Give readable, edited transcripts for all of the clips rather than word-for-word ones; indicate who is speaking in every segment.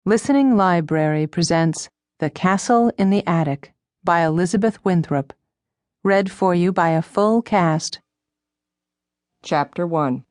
Speaker 1: Listening Library presents The Castle in the Attic by Elizabeth Winthrop. Read for you by a full cast.
Speaker 2: Chapter 1.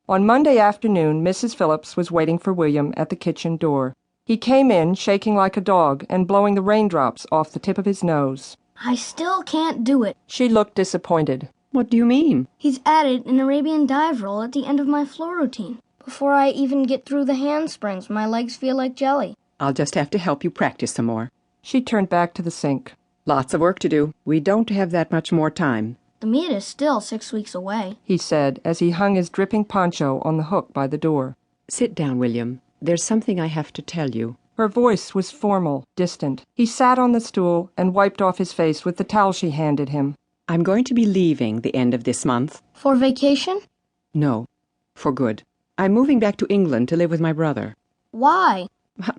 Speaker 2: On Monday afternoon, Mrs. Phillips was waiting for William at the kitchen door. He came in, shaking like a dog and blowing the raindrops off the tip of his nose.
Speaker 3: I still can't do it.
Speaker 2: She looked disappointed.
Speaker 4: What do you mean?
Speaker 3: He's added an Arabian dive roll at the end of my floor routine. Before I even get through the handsprings, my legs feel like jelly.
Speaker 4: I'll just have to help you practice some more.
Speaker 2: She turned back to the sink.
Speaker 4: Lots of work to do. We don't have that much more time.
Speaker 3: The meet is still 6 weeks away,
Speaker 2: He said as he hung his dripping poncho on the hook by the door.
Speaker 4: Sit down, William. There's something I have to tell you.
Speaker 2: Her voice was formal, distant. He sat on the stool and wiped off his face with the towel she handed him.
Speaker 4: I'm going to be leaving the end of this month.
Speaker 3: For vacation?
Speaker 4: No, for good. I'm moving back to England to live with my brother.
Speaker 3: Why?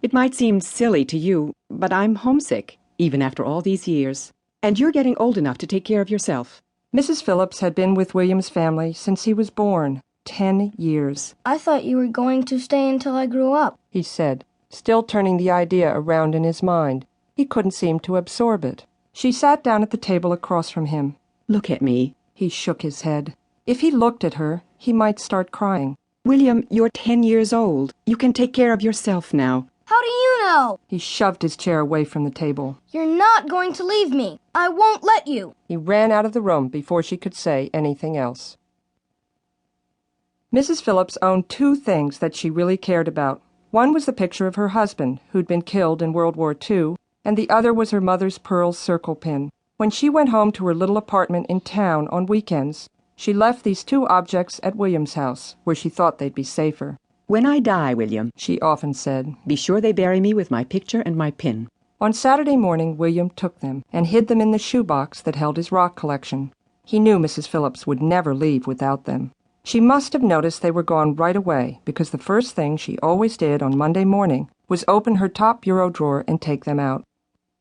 Speaker 4: It might seem silly to you, but I'm homesick, even after all these years. And you're getting old enough to take care of yourself.
Speaker 2: Mrs. Phillips had been with William's family since he was born. 10 years.
Speaker 3: I thought you were going to stay until I grew up,
Speaker 2: He said, still turning the idea around in his mind. He couldn't seem to absorb it. She sat down at the table across from him.
Speaker 4: Look at me.
Speaker 2: He shook his head. If he looked at her, he might start crying.
Speaker 4: William, you're 10 years old. You can take care of yourself now.
Speaker 3: How do you know?
Speaker 2: He shoved his chair away from the table.
Speaker 3: You're not going to leave me. I won't let you.
Speaker 2: He ran out of the room before she could say anything else. Mrs. Phillips owned two things that she really cared about. One was the picture of her husband, who'd been killed in World War II, and the other was her mother's pearl circle pin. When she went home to her little apartment in town on weekends, she left these two objects at William's house, where she thought they'd be safer.
Speaker 4: When I die, William,
Speaker 2: She often said.
Speaker 4: be sure they bury me with my picture and my pin.
Speaker 2: On Saturday morning, William took them and hid them in the shoebox that held his rock collection. He knew Mrs. Phillips would never leave without them. She must have noticed they were gone right away, because the first thing she always did on Monday morning was open her top bureau drawer and take them out.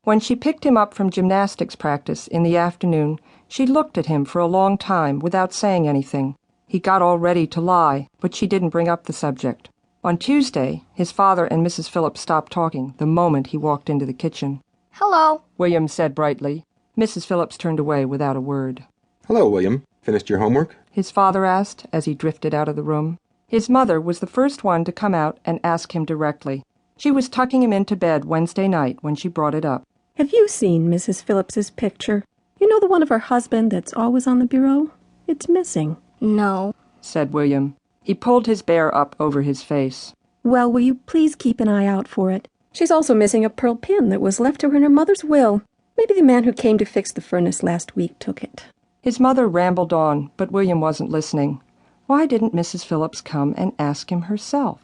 Speaker 2: When she picked him up from gymnastics practice in the afternoon, she looked at him for a long time without saying anything. He got all ready to lie, but she didn't bring up the subject. On Tuesday, his father and Mrs. Phillips stopped talking the moment he walked into the kitchen.
Speaker 3: Hello.
Speaker 2: William said brightly. Mrs. Phillips turned away without a word.
Speaker 5: Hello, William. Finished your homework?
Speaker 2: His father asked as he drifted out of the room. His mother was the first one to come out and ask him directly. She was tucking him into bed Wednesday night when she brought it up.
Speaker 6: Have you seen Mrs. Phillips's picture? You know the one of her husband that's always on the bureau? It's missing.
Speaker 3: No.
Speaker 2: Said William. He pulled his bear up over his face.
Speaker 6: Well, will you please keep an eye out for it? She's also missing a pearl pin that was left to her in her mother's will. Maybe the man who came to fix the furnace last week took it.
Speaker 2: His mother rambled on, but William wasn't listening. Why didn't Mrs. Phillips come and ask him herself?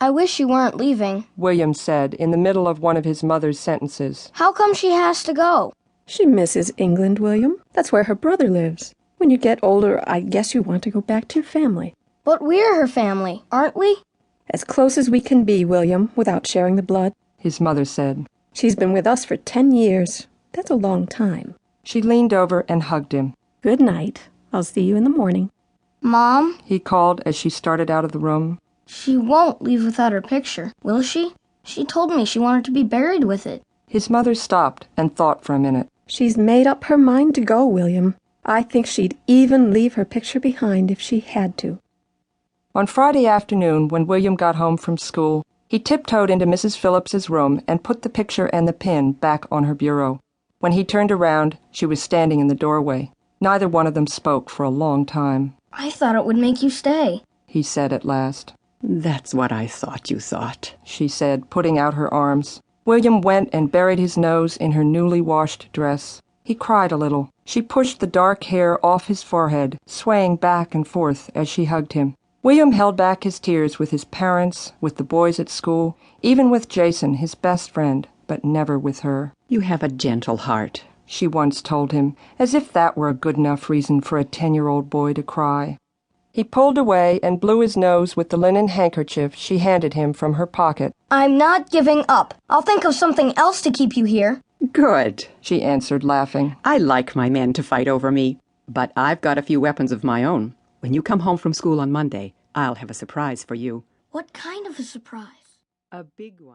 Speaker 3: I wish you weren't leaving.
Speaker 2: William said in the middle of one of his mother's sentences.
Speaker 3: How come she has to go?
Speaker 6: She misses England, William. That's where her brother lives. When you get older, I guess you want to go back to your family.
Speaker 3: But we're her family, aren't we?
Speaker 6: As close as we can be, William, without sharing the blood.
Speaker 2: His mother said.
Speaker 6: She's been with us for 10 years. That's a long time.
Speaker 2: She leaned over and hugged him.
Speaker 6: Good night. I'll see you in the morning.
Speaker 3: Mom,
Speaker 2: He called as she started out of the room.
Speaker 3: she won't leave without her picture, will she? She told me she wanted to be buried with it.
Speaker 2: His mother stopped and thought for a minute.
Speaker 6: She's made up her mind to go, William. I think she'd even leave her picture behind if she had to.
Speaker 2: On Friday afternoon, when William got home from school, he tiptoed into Mrs. Phillips's room and put the picture and the pin back on her bureau. When he turned around, she was standing in the doorway. Neither one of them spoke for a long time.
Speaker 3: I thought it would make you stay.
Speaker 2: He said at last.
Speaker 4: That's what I thought you thought.
Speaker 2: She said, putting out her arms. William went and buried his nose in her newly washed dress. He cried a little. She pushed the dark hair off his forehead, swaying back and forth as she hugged him. William held back his tears with his parents, with the boys at school, even with Jason, his best friend, but never with her.
Speaker 4: You have a gentle heart.
Speaker 2: She once told him, as if that were a good enough reason for a 10-year-old boy to cry. He pulled away and blew his nose with the linen handkerchief she handed him from her pocket.
Speaker 3: I'm not giving up. I'll think of something else to keep you here.
Speaker 4: Good,
Speaker 2: She answered, laughing.
Speaker 4: I like my men to fight over me, but I've got a few weapons of my own. When you come home from school on Monday, I'll have a surprise for you.
Speaker 3: What kind of a surprise?
Speaker 4: A big one.